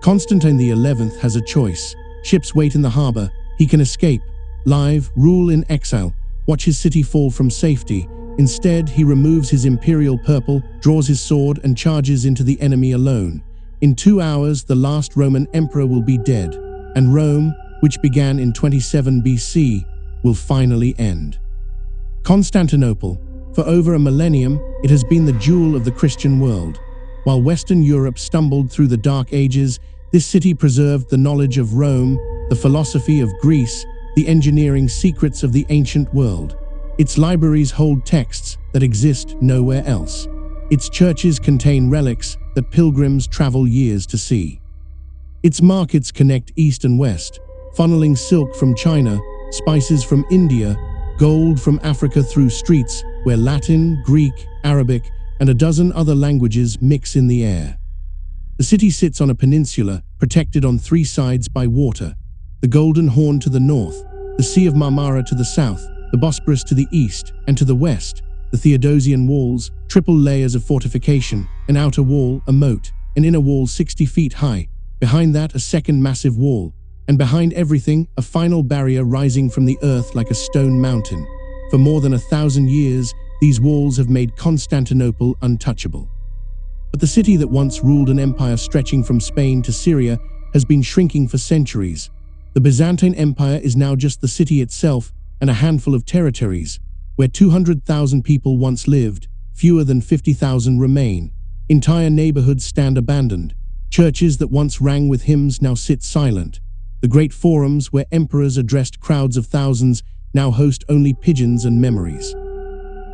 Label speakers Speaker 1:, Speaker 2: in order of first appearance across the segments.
Speaker 1: Constantine XI has a choice. Ships wait in the harbor. He can escape, live, rule in exile, watch his city fall from safety. Instead, he removes his imperial purple, draws his sword, and charges into the enemy alone. In 2 hours, the last Roman emperor will be dead, and Rome, which began in 27 BC, will finally end. Constantinople. For over a millennium, it has been the jewel of the Christian world. While Western Europe stumbled through the Dark Ages, this city preserved the knowledge of Rome, the philosophy of Greece, the engineering secrets of the ancient world. Its libraries hold texts that exist nowhere else. Its churches contain relics that pilgrims travel years to see. Its markets connect east and west, funneling silk from China, spices from India, gold from Africa through streets where Latin, Greek, Arabic, and a dozen other languages mix in the air. The city sits on a peninsula, protected on 3 sides by water: the Golden Horn to the north, the Sea of Marmara to the south, the Bosporus to the east, and to the west, the Theodosian walls, triple layers of fortification, an outer wall, a moat, an inner wall 60 feet high, behind that a second massive wall, and behind everything, a final barrier rising from the earth like a stone mountain. For more than 1,000 years, these walls have made Constantinople untouchable. But the city that once ruled an empire stretching from Spain to Syria has been shrinking for centuries. The Byzantine Empire is now just the city itself and a handful of territories. Where 200,000 people once lived, fewer than 50,000 remain. Entire neighborhoods stand abandoned. Churches that once rang with hymns now sit silent. The great forums where emperors addressed crowds of thousands now host only pigeons and memories.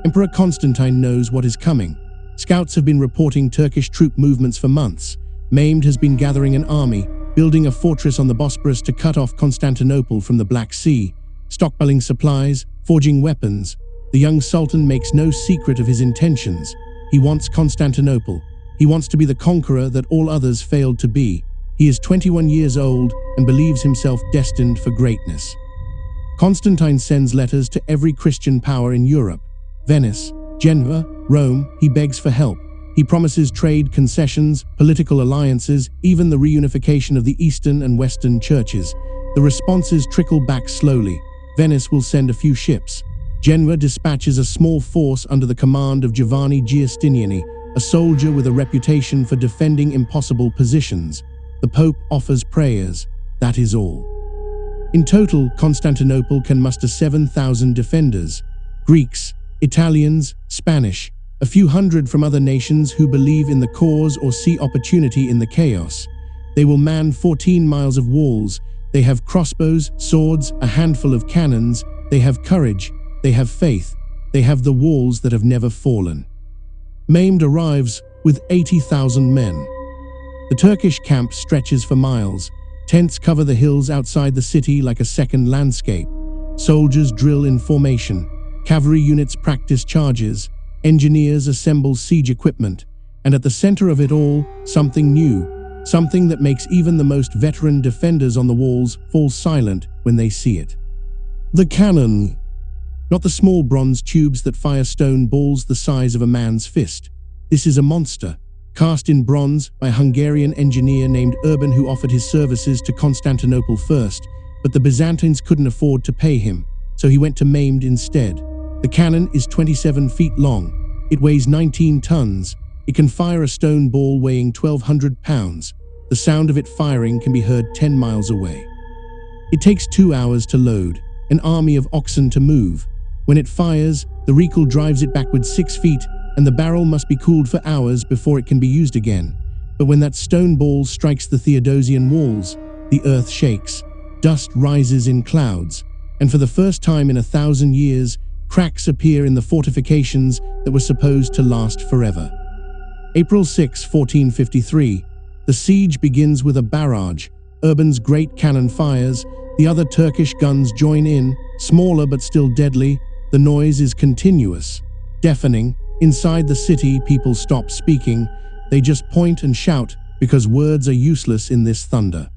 Speaker 1: Emperor Constantine knows what is coming. Scouts have been reporting Turkish troop movements for months. Mehmed has been gathering an army, building a fortress on the Bosporus to cut off Constantinople from the Black Sea, stockpiling supplies, forging weapons. The young sultan makes no secret of his intentions. He wants Constantinople. He wants to be the conqueror that all others failed to be. He is 21 years old and believes himself destined for greatness. Constantine sends letters to every Christian power in Europe. Venice, Genoa, Rome. He begs for help. He promises trade concessions, political alliances, even the reunification of the Eastern and Western churches. The responses trickle back slowly. Venice will send a few ships. Genoa dispatches a small force under the command of Giovanni Giustiniani, a soldier with a reputation for defending impossible positions. The Pope offers prayers. That is all. In total, Constantinople can muster 7,000 defenders. Greeks, Italians, Spanish, a few hundred from other nations who believe in the cause or see opportunity in the chaos. They will man 14 miles of walls. They have crossbows, swords, a handful of cannons. They have courage. They have faith. They have the walls that have never fallen. Mehmed arrives with 80,000 men. The Turkish camp stretches for miles. Tents cover the hills outside the city like a second landscape. Soldiers drill in formation. Cavalry units practice charges. Engineers assemble siege equipment. And at the center of it all, something new. Something that makes even the most veteran defenders on the walls fall silent when they see it. The cannon. Not the small bronze tubes that fire stone balls the size of a man's fist. This is a monster, cast in bronze by a Hungarian engineer named Urban who offered his services to Constantinople first, but the Byzantines couldn't afford to pay him, so he went to Mehmed instead. The cannon is 27 feet long. It weighs 19 tons. It can fire a stone ball weighing 1,200 pounds. The sound of it firing can be heard 10 miles away. It takes 2 hours to load, an army of oxen to move. When it fires, the recoil drives it backwards 6 feet, and the barrel must be cooled for hours before it can be used again. But when that stone ball strikes the Theodosian walls, the earth shakes, dust rises in clouds, and for the first time in 1,000 years, cracks appear in the fortifications that were supposed to last forever. April 6, 1453. The siege begins with a barrage. Urban's great cannon fires. The other Turkish guns join in, smaller but still deadly. The noise is continuous, deafening. Inside the city, people stop speaking. They just point and shout because words are useless in this thunder.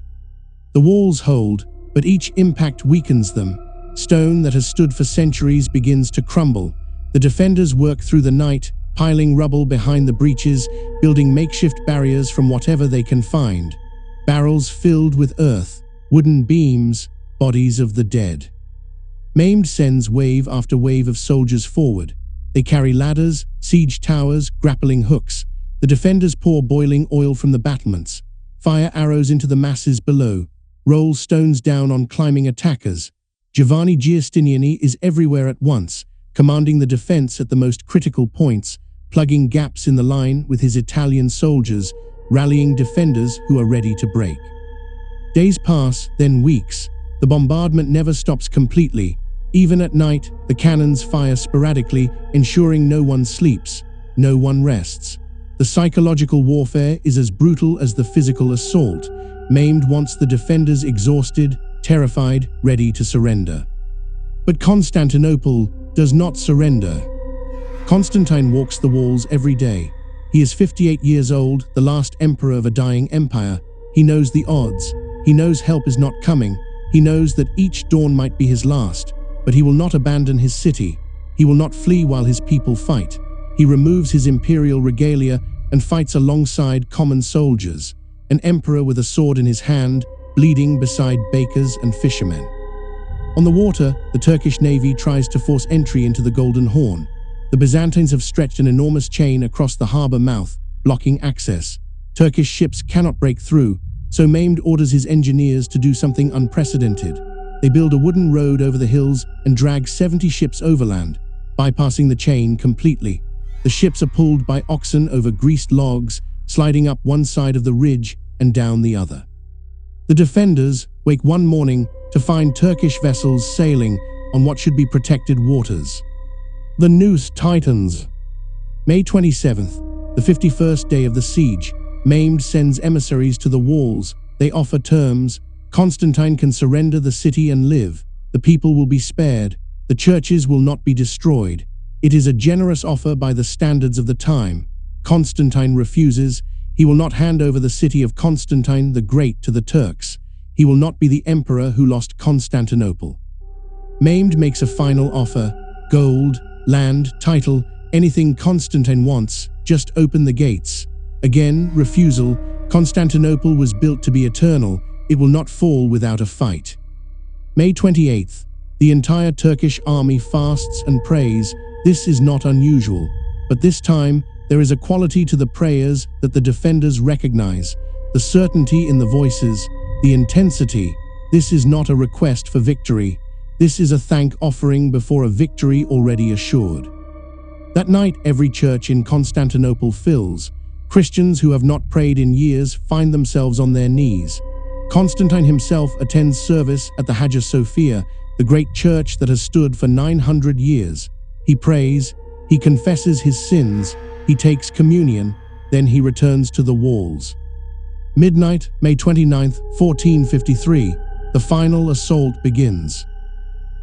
Speaker 1: The walls hold, but each impact weakens them. Stone that has stood for centuries begins to crumble. The defenders work through the night, piling rubble behind the breaches, building makeshift barriers from whatever they can find. barrels filled with earth, wooden beams, bodies of the dead. Mehmed sends wave after wave of soldiers forward. They carry ladders, siege towers, grappling hooks. The defenders pour boiling oil from the battlements, fire arrows into the masses below, roll stones down on climbing attackers. Giovanni Giustiniani is everywhere at once, commanding the defense at the most critical points, plugging gaps in the line with his Italian soldiers, rallying defenders who are ready to break. Days pass, then weeks. The bombardment never stops completely. Even at night, the cannons fire sporadically, ensuring no one sleeps, no one rests. The psychological warfare is as brutal as the physical assault. Mehmed wants the defenders exhausted, terrified, ready to surrender. But Constantinople does not surrender. Constantine walks the walls every day. He is 58 years old, the last emperor of a dying empire. He knows the odds. He knows help is not coming. He knows that each dawn might be his last. But he will not abandon his city. He will not flee while his people fight. He removes his imperial regalia and fights alongside common soldiers, an emperor with a sword in his hand, bleeding beside bakers and fishermen. On the water, the Turkish navy tries to force entry into the Golden Horn. The Byzantines have stretched an enormous chain across the harbor mouth, blocking access. Turkish ships cannot break through, so Mehmed orders his engineers to do something unprecedented. They build a wooden road over the hills and drag 70 ships overland, bypassing the chain completely. The ships are pulled by oxen over greased logs, sliding up one side of the ridge and down the other. The defenders wake one morning to find Turkish vessels sailing on what should be protected waters. The noose tightens. May 27th, the 51st day of the siege, Mehmed sends emissaries to the walls. They offer terms. Constantine can surrender the city and live. The people will be spared. The churches will not be destroyed. It is a generous offer by the standards of the time. Constantine refuses. He will not hand over the city of Constantine the Great to the Turks. He will not be the emperor who lost Constantinople. Mehmed makes a final offer: gold, land, title, anything Constantine wants, just open the gates. Again, refusal. Constantinople was built to be eternal. It will not fall without a fight. May 28th. The entire Turkish army fasts and prays. This is not unusual. But this time, there is a quality to the prayers that the defenders recognize. The certainty in the voices, the intensity. This is not a request for victory. This is a thank offering before a victory already assured. That night, every church in Constantinople fills. Christians who have not prayed in years find themselves on their knees. Constantine himself attends service at the Hagia Sophia, the great church that has stood for 900 years. He prays, he confesses his sins, he takes communion, then he returns to the walls. Midnight, May 29th, 1453, the final assault begins.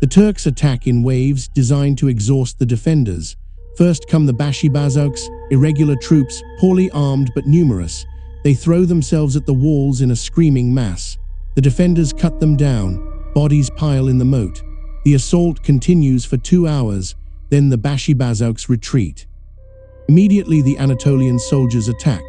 Speaker 1: The Turks attack in waves designed to exhaust the defenders. First come the Bashibazouks, irregular troops, poorly armed but numerous. They throw themselves at the walls in a screaming mass. The defenders cut them down. Bodies pile in the moat. The assault continues for 2 hours. Then the Bashibazouks retreat. Immediately the Anatolian soldiers attack.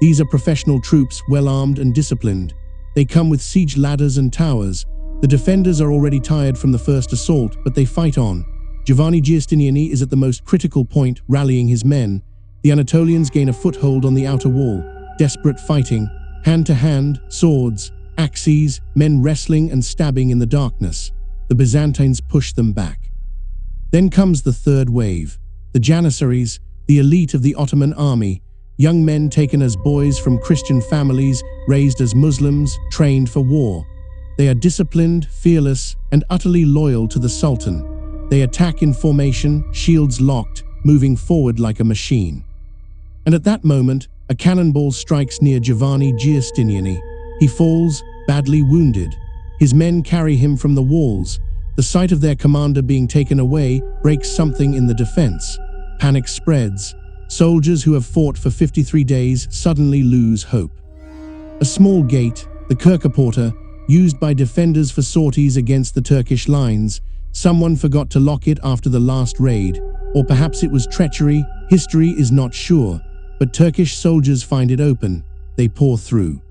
Speaker 1: These are professional troops, well-armed and disciplined. They come with siege ladders and towers. The defenders are already tired from the first assault, but they fight on. Giovanni Giustiniani is at the most critical point, rallying his men. The Anatolians gain a foothold on the outer wall. Desperate fighting, hand-to-hand, swords, axes, men wrestling and stabbing in the darkness. The Byzantines push them back. Then comes the third wave. The Janissaries, the elite of the Ottoman army, young men taken as boys from Christian families, raised as Muslims, trained for war. They are disciplined, fearless, and utterly loyal to the Sultan. They attack in formation, shields locked, moving forward like a machine. And at that moment, a cannonball strikes near Giovanni Giustiniani. He falls, badly wounded. His men carry him from the walls. The sight of their commander being taken away breaks something in the defense. Panic spreads. Soldiers who have fought for 53 days suddenly lose hope. A small gate, the Kirkeporta, used by defenders for sorties against the Turkish lines. Someone forgot to lock it after the last raid, or perhaps it was treachery. History is not sure, but Turkish soldiers find it open. They pour through.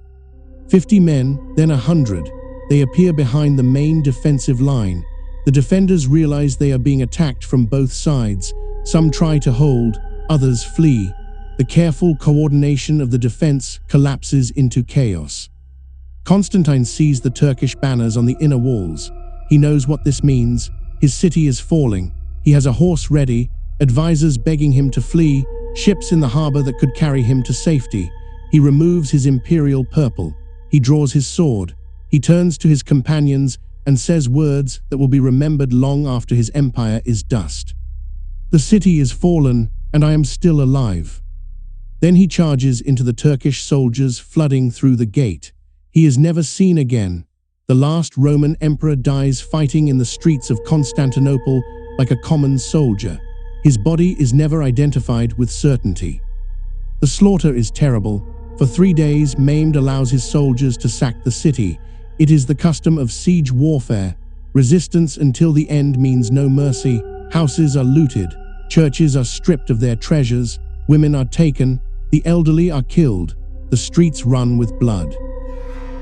Speaker 1: 50 men, then 100. They appear behind the main defensive line. The defenders realize they are being attacked from both sides. Some try to hold, others flee. The careful coordination of the defense collapses into chaos. Constantine sees the Turkish banners on the inner walls. He knows what this means. His city is falling. He has a horse ready, advisors begging him to flee, ships in the harbor that could carry him to safety. He removes his imperial purple. He draws his sword. He turns to his companions and says words that will be remembered long after his empire is dust. The city is fallen, and I am still alive. Then he charges into the Turkish soldiers flooding through the gate. He is never seen again. The last Roman emperor dies fighting in the streets of Constantinople like a common soldier. His body is never identified with certainty. The slaughter is terrible. For 3 days, Mehmed allows his soldiers to sack the city. It is the custom of siege warfare. Resistance until the end means no mercy. Houses are looted. Churches are stripped of their treasures. Women are taken. The elderly are killed. The streets run with blood.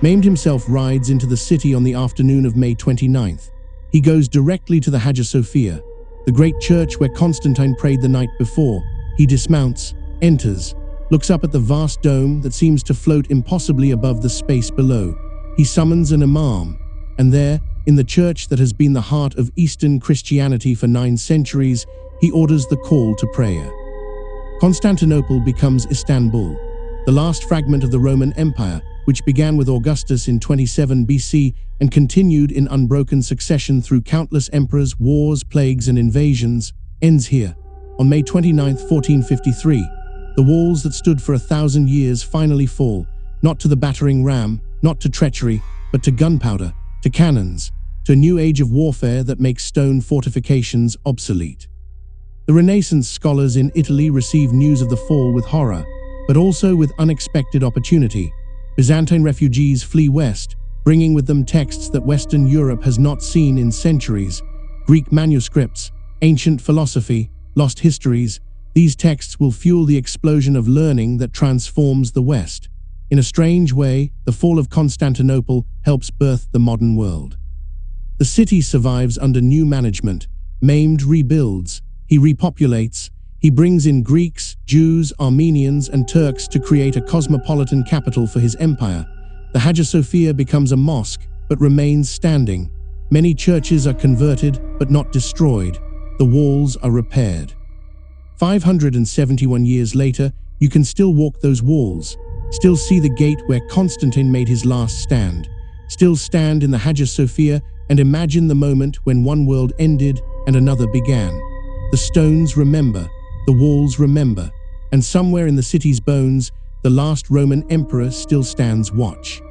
Speaker 1: Mehmed himself rides into the city on the afternoon of May 29th. He goes directly to the Hagia Sophia, the great church where Constantine prayed the night before. He dismounts, enters, looks up at the vast dome that seems to float impossibly above the space below. He summons an imam, and there, in the church that has been the heart of Eastern Christianity for 9 centuries, he orders the call to prayer. Constantinople becomes Istanbul, the last fragment of the Roman Empire, which began with Augustus in 27 BC and continued in unbroken succession through countless emperors, wars, plagues, and invasions, ends here. On May 29, 1453, the walls that stood for 1,000 years finally fall, not to the battering ram, not to treachery, but to gunpowder, to cannons, to a new age of warfare that makes stone fortifications obsolete. The Renaissance scholars in Italy receive news of the fall with horror, but also with unexpected opportunity. Byzantine refugees flee west, bringing with them texts that Western Europe has not seen in centuries. Greek manuscripts, ancient philosophy, lost histories. These texts will fuel the explosion of learning that transforms the West. In a strange way, the fall of Constantinople helps birth the modern world. The city survives under new management. Mehmed rebuilds, he repopulates, he brings in Greeks, Jews, Armenians, and Turks to create a cosmopolitan capital for his empire. The Hagia Sophia becomes a mosque, but remains standing. Many churches are converted, but not destroyed. The walls are repaired. 571 years later, you can still walk those walls, still see the gate where Constantine made his last stand, still stand in the Hagia Sophia and imagine the moment when one world ended and another began. The stones remember, the walls remember, and somewhere in the city's bones, the last Roman emperor still stands watch.